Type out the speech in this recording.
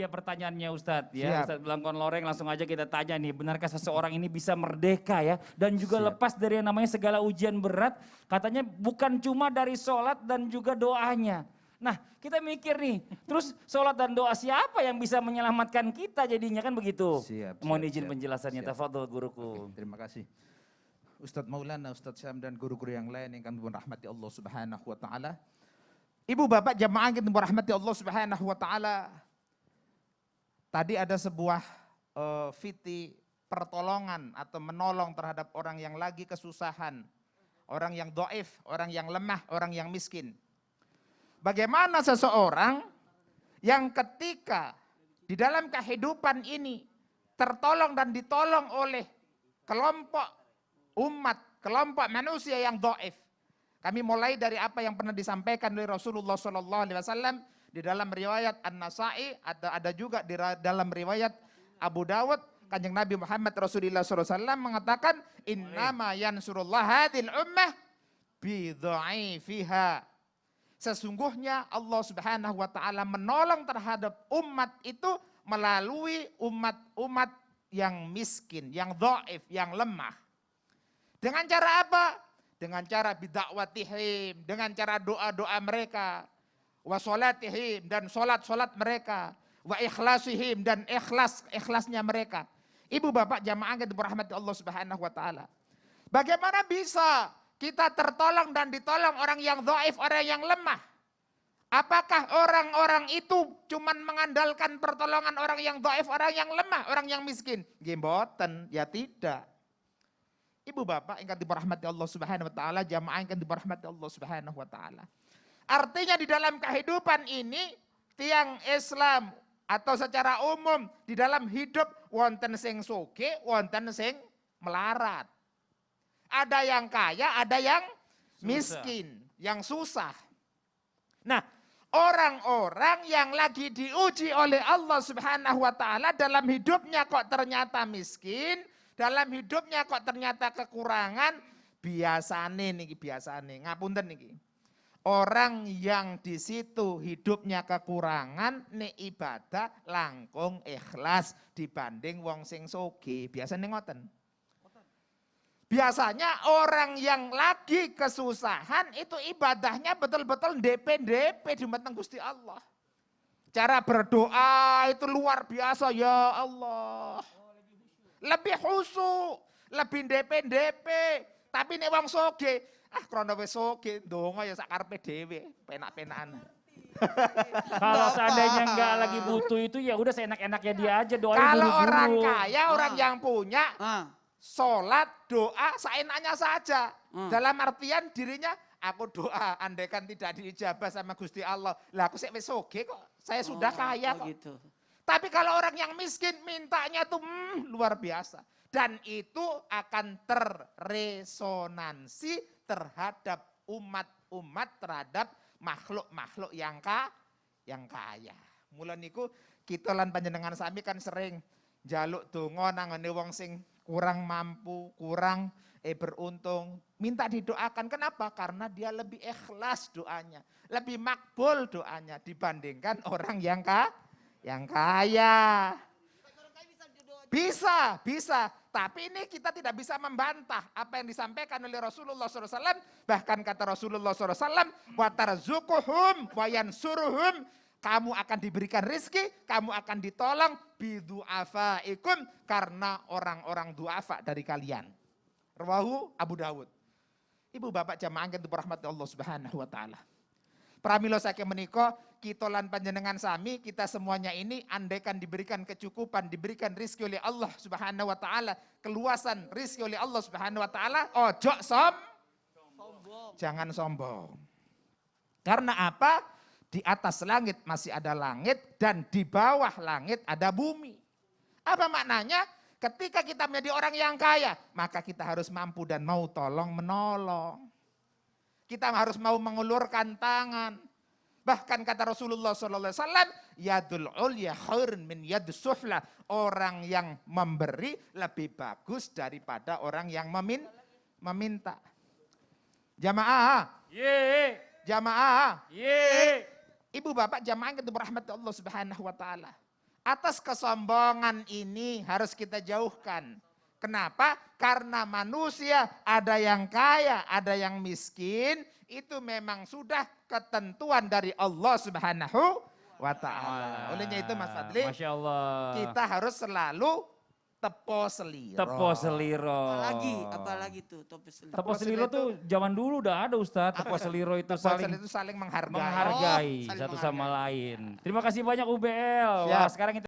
dia pertanyaannya Ustadz Siap. ya. Ustadz Blangkon Loreng langsung aja kita tanya nih, benarkah seseorang ini bisa merdeka ya dan juga Siap. lepas dari yang namanya segala ujian berat, katanya bukan cuma dari sholat dan juga doanya. Nah kita mikir nih, terus sholat dan doa siapa yang bisa menyelamatkan kita jadinya kan begitu. Siap, Mohon siap, izin siap. penjelasannya, Siap. tafadhol guruku. Oke, terima kasih. Ustadz Maulana, Ustadz Syam dan guru-guru yang lain yang kami rahmati Allah Subhanahu wa taala. Ibu bapak jamaah yang dirahmati Allah Subhanahu wa taala. Tadi ada sebuah fiti pertolongan atau menolong terhadap orang yang lagi kesusahan, orang yang dhaif, orang yang lemah, orang yang miskin. Bagaimana seseorang yang ketika di dalam kehidupan ini tertolong dan ditolong oleh kelompok umat, kelompok manusia yang dhaif. Kami mulai dari apa yang pernah disampaikan oleh Rasulullah SAW di dalam riwayat An-Nasa'i, ada juga di dalam riwayat Abu Dawud. Kanjeng Nabi Muhammad Rasulullah SAW mengatakan, innama yansurullah hadil ummah bidha'ifiha. Sesungguhnya Allah Subhanahu wa taala menolong terhadap umat itu melalui umat-umat yang miskin, yang dhaif, yang lemah. Dengan cara apa? Dengan cara bidakwatihim, dengan cara doa-doa mereka, wa sholatihim, dan sholat-sholat mereka, wa ikhlasihim, dan ikhlasnya mereka. Ibu bapak jamaah yang dirahmati Allah Subhanahu wa taala. Bagaimana bisa kita tertolong dan ditolong orang yang dhaif, orang yang lemah? Apakah orang-orang itu cuman mengandalkan pertolongan orang yang dhaif, orang yang lemah, orang yang miskin? Mboten, ya tidak. Ibu bapak yang dirahmati Allah Subhanahu wa taala, jamaah yang dirahmati Allah Subhanahu wa taala. Artinya di dalam kehidupan ini tiang Islam atau secara umum di dalam hidup wonten sing sugih, wonten sing melarat. Ada yang kaya, ada yang miskin, yang susah. Nah, orang-orang yang lagi diuji oleh Allah Subhanahu wa taala dalam hidupnya kok ternyata miskin, dalam hidupnya kok ternyata kekurangan, biasane ngapunten niki. Orang yang di situ hidupnya kekurangan, nek ibadah langkung ikhlas dibanding wong sing sugih. Biasane ngoten. Biasanya orang yang lagi kesusahan itu ibadahnya betul-betul DP di mata Gusti Allah. Cara berdoa itu luar biasa, ya Allah. Lebih khusyuk, lebih DP. Tapi nek wong sugih, krono wis sugih ndonga ya sak karepe dhewe, penak-penakan. Kalau seandainya enggak lagi butuh itu ya udah seenak-enaknya dia aja doanya Kalau buru-buru. orang kaya, orang yang punya sholat, doa, seenaknya saja. Dalam artian dirinya, aku doa, andaikan tidak diijabah sama Gusti Allah. Lah aku wis sugih kok, saya sudah kaya kok. Gitu. Tapi kalau orang yang miskin mintanya tuh luar biasa. Dan itu akan terresonansi terhadap umat-umat, terhadap makhluk-makhluk yang kaya. Mula niku kita lan panjenengan sami kan sering jaluk donga nangane wong sing kurang mampu, kurang beruntung. Minta didoakan, kenapa? Karena dia lebih ikhlas doanya, lebih makbul doanya dibandingkan orang yang kaya. Bisa. Tapi ini kita tidak bisa membantah apa yang disampaikan oleh Rasulullah SAW. Bahkan kata Rasulullah SAW, wa tarzuquhum wa yansuruhum. Kamu akan diberikan rizki, kamu akan ditolong bidu'afaikum, karena orang-orang du'afa dari kalian. Rawahu Abu Dawud. Ibu bapak jamaah yang dirahmati Allah Subhanahu wa taala. Pramila saking menika kita lan panjenengan sami, kita semuanya ini andaikan diberikan kecukupan, diberikan rizki oleh Allah Subhanahu wa taala, keluasan rizki oleh Allah Subhanahu wa taala, ojo sombong. Jangan sombong. Karena apa? Di atas langit masih ada langit dan di bawah langit ada bumi. Apa maknanya? Ketika kita menjadi orang yang kaya, maka kita harus mampu dan mau tolong menolong. Kita harus mau mengulurkan tangan. Bahkan kata Rasulullah SAW, yadul ulya khairun min yadus sufla. Orang yang memberi lebih bagus daripada orang yang meminta. Jamaah. Jamaah. Ibu bapak jamaah yang dirahmati Allah Subhanahu wa taala. atas kesombongan ini harus kita jauhkan. Kenapa? Karena manusia ada yang kaya, ada yang miskin, itu memang sudah ketentuan dari Allah Subhanahu wa ta'ala. Olehnya itu Mas Fadli, Masya Allah. kita harus selalu tepo seliro. Tepo seliro. Apalagi tuh topi seliro. Tepo seliro tuh zaman dulu udah ada Ustadz. Tepo seliro itu Tepo saling seliro itu saling menghargai. menghargai Oh, saling satu sama menghargai. lain. Terima kasih banyak UBL. Wah, Siap. sekarang kita